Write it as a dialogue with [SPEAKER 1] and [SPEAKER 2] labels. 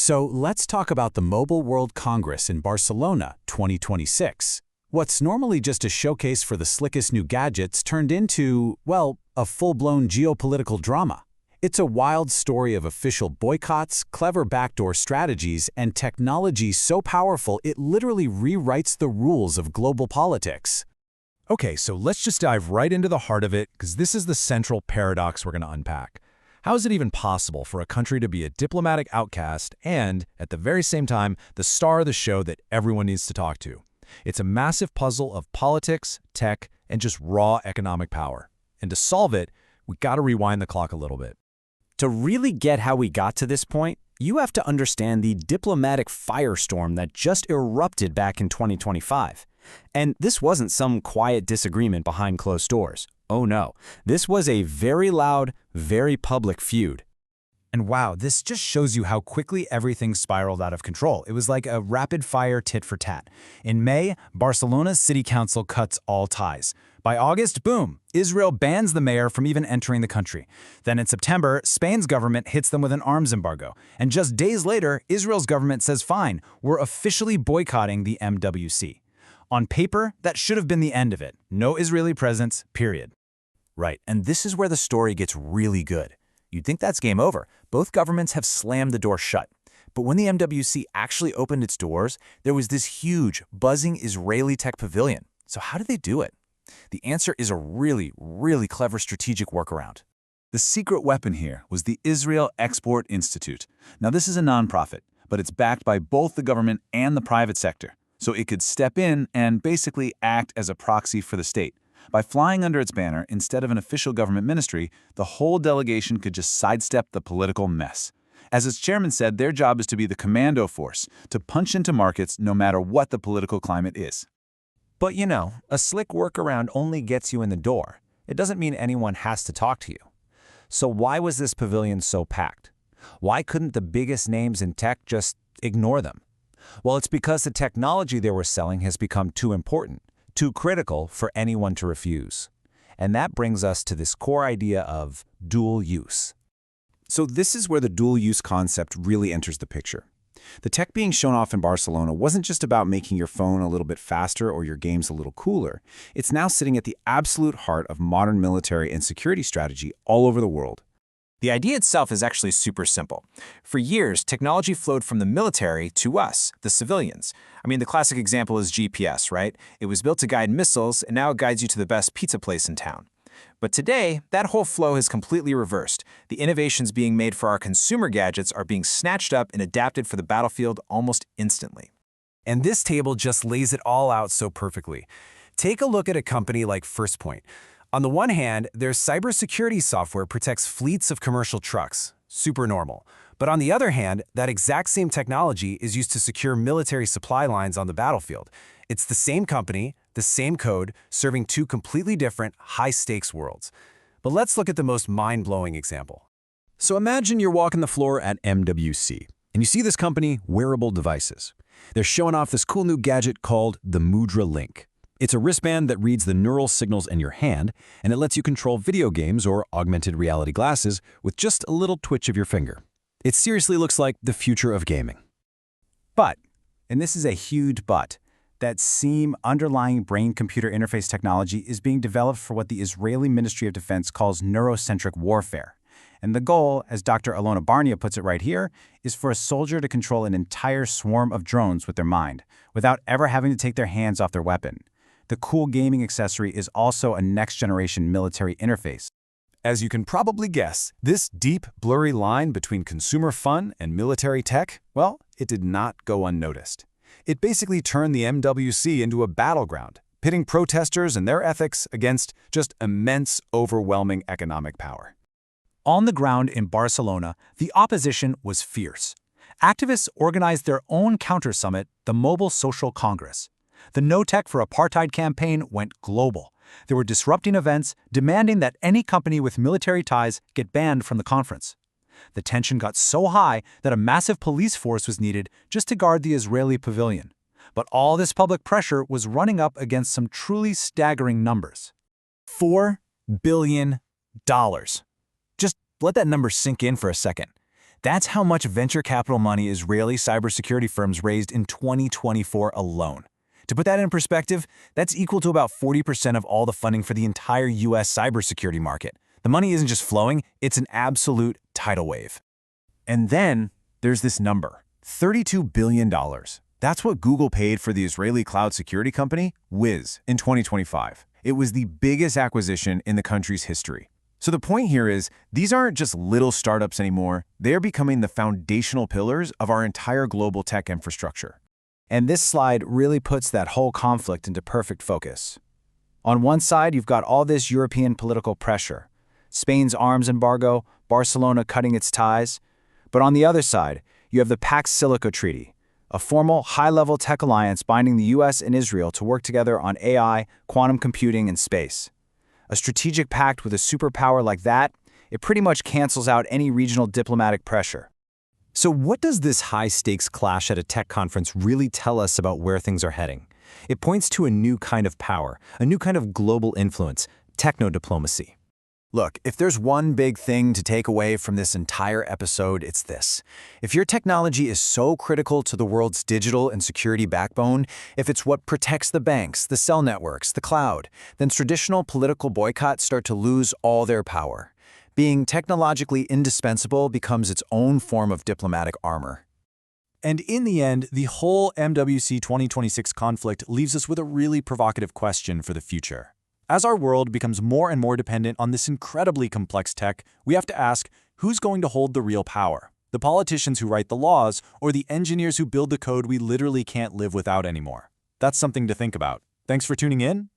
[SPEAKER 1] So let's talk about the Mobile World Congress in Barcelona 2026. What's normally just a showcase for the slickest new gadgets turned into, well, a full-blown geopolitical drama. It's a wild story of official boycotts, clever backdoor strategies, and technology so powerful it literally rewrites the rules of global politics.
[SPEAKER 2] Okay, so let's just dive right into the heart of it, because this is the central paradox we're going to unpack. How is it even possible for a country to be a diplomatic outcast and, at the very same time, the star of the show that everyone needs to talk to? It's a massive puzzle of politics, tech, and just raw economic power. And to solve it, we got to rewind the clock a little bit.
[SPEAKER 3] To really get how we got to this point, you have to understand the diplomatic firestorm that just erupted back in 2025. And this wasn't some quiet disagreement behind closed doors. Oh no, this was a very loud, very public feud.
[SPEAKER 2] And wow, this just shows you how quickly everything spiraled out of control. It was like a rapid-fire tit-for-tat. In May, Barcelona's city council cuts all ties. By August, boom, Israel bans the mayor from even entering the country. Then in September, Spain's government hits them with an arms embargo. And just days later, Israel's government says, fine, we're officially boycotting the MWC. On paper, that should have been the end of it. No Israeli presence, period.
[SPEAKER 4] Right, and this is where the story gets really good. You'd think that's game over. Both governments have slammed the door shut. But when the MWC actually opened its doors, there was this huge, buzzing Israeli tech pavilion. So how did they do it? The answer is a really, really clever strategic workaround.
[SPEAKER 5] The secret weapon here was the Israel Export Institute. Now, this is a nonprofit, but it's backed by both the government and the private sector, so it could step in and basically act as a proxy for the state. By flying under its banner instead of an official government ministry, the whole delegation could just sidestep the political mess. As its chairman said, their job is to be the commando force, to punch into markets no matter what the political climate is.
[SPEAKER 4] But you know, a slick workaround only gets you in the door. It doesn't mean anyone has to talk to you. So why was this pavilion so packed? Why couldn't the biggest names in tech just ignore them? Well, it's because the technology they were selling has become too important, too critical for anyone to refuse. And that brings us to this core idea of dual use.
[SPEAKER 6] So this is where the dual-use concept really enters the picture. The tech being shown off in Barcelona wasn't just about making your phone a little bit faster or your games a little cooler. It's now sitting at the absolute heart of modern military and security strategy all over the world.
[SPEAKER 7] The idea itself is actually super simple. For years, technology flowed from the military to us, the civilians. I mean, the classic example is GPS, right? It was built to guide missiles, and now it guides you to the best pizza place in town. But today, that whole flow has completely reversed. The innovations being made for our consumer gadgets are being snatched up and adapted for the battlefield almost instantly.
[SPEAKER 2] And this table just lays it all out so perfectly. Take a look at a company like FirstPoint. On the one hand, their cybersecurity software protects fleets of commercial trucks. Super normal. But on the other hand, that exact same technology is used to secure military supply lines on the battlefield. It's the same company, the same code, serving two completely different, high-stakes worlds. But let's look at the most mind-blowing example.
[SPEAKER 6] So imagine you're walking the floor at MWC, and you see this company, Wearable Devices. They're showing off this cool new gadget called the Mudra Link. It's a wristband that reads the neural signals in your hand, and it lets you control video games or augmented reality glasses with just a little twitch of your finger. It seriously looks like the future of gaming.
[SPEAKER 8] But, and this is a huge but, that same underlying brain-computer interface technology is being developed for what the Israeli Ministry of Defense calls neurocentric warfare. And the goal, as Dr. Alona Barnia puts it right here, is for a soldier to control an entire swarm of drones with their mind, without ever having to take their hands off their weapon. The cool gaming accessory is also a next-generation military interface.
[SPEAKER 2] As you can probably guess, this deep, blurry line between consumer fun and military tech, well, it did not go unnoticed. It basically turned the MWC into a battleground, pitting protesters and their ethics against just immense, overwhelming economic power.
[SPEAKER 8] On the ground in Barcelona, the opposition was fierce. Activists organized their own counter-summit, the Mobile Social Congress. The No Tech for Apartheid campaign went global. They were disrupting events, demanding that any company with military ties get banned from the conference. The tension got so high that a massive police force was needed just to guard the Israeli pavilion. But all this public pressure was running up against some truly staggering numbers. $4 billion. Just let that number sink in for a second.
[SPEAKER 2] That's how much venture capital money Israeli cybersecurity firms raised in 2024 alone. To put that in perspective, that's equal to about 40% of all the funding for the entire US cybersecurity market. The money isn't just flowing, it's an absolute tidal wave.
[SPEAKER 4] And then there's this number, $32 billion. That's what Google paid for the Israeli cloud security company, Wiz, in 2025. It was the biggest acquisition in the country's history. So the point here is, these aren't just little startups anymore, they're becoming the foundational pillars of our entire global tech infrastructure.
[SPEAKER 2] And this slide really puts that whole conflict into perfect focus. On one side, you've got all this European political pressure. Spain's arms embargo, Barcelona cutting its ties. But on the other side, you have the Pax Silica Treaty, a formal, high-level tech alliance binding the US and Israel to work together on AI, quantum computing, and space. A strategic pact with a superpower like that, it pretty much cancels out any regional diplomatic pressure.
[SPEAKER 3] So what does this high-stakes clash at a tech conference really tell us about where things are heading? It points to a new kind of power, a new kind of global influence, techno-diplomacy.
[SPEAKER 2] Look, if there's one big thing to take away from this entire episode, it's this. If your technology is so critical to the world's digital and security backbone, if it's what protects the banks, the cell networks, the cloud, then traditional political boycotts start to lose all their power. Being technologically indispensable becomes its own form of diplomatic armor.
[SPEAKER 8] And in the end, the whole MWC 2026 conflict leaves us with a really provocative question for the future. As our world becomes more and more dependent on this incredibly complex tech, we have to ask, who's going to hold the real power? The politicians who write the laws, or the engineers who build the code we literally can't live without anymore? That's something to think about. Thanks for tuning in.